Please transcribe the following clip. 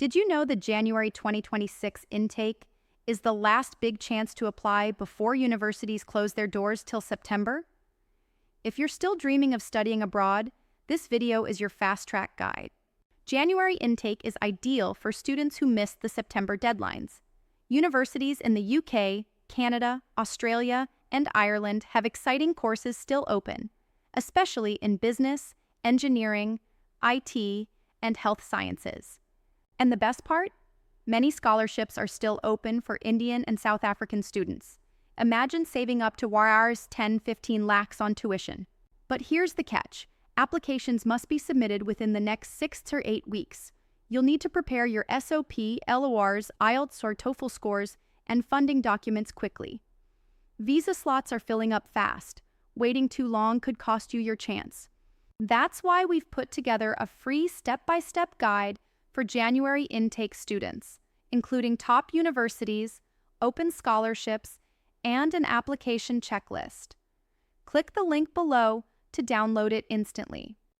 Did you know the January 2026 intake is the last big chance to apply before universities close their doors till September? If you're still dreaming of studying abroad, this video is your fast-track guide. January intake is ideal for students who missed the September deadlines. Universities in the UK, Canada, Australia, and Ireland have exciting courses still open, especially in business, engineering, IT, and health sciences. And the best part? Many scholarships are still open for Indian and South African students. Imagine saving up to Rs 10-15 lakhs on tuition. But here's the catch. Applications must be submitted within the next 6 to 8 weeks. You'll need to prepare your SOP, LORs, IELTS or TOEFL scores, and funding documents quickly. Visa slots are filling up fast. Waiting too long could cost you your chance. That's why we've put together a free step-by-step guide for January intake students, including top universities, open scholarships, and an application checklist. Click the link below to download it instantly.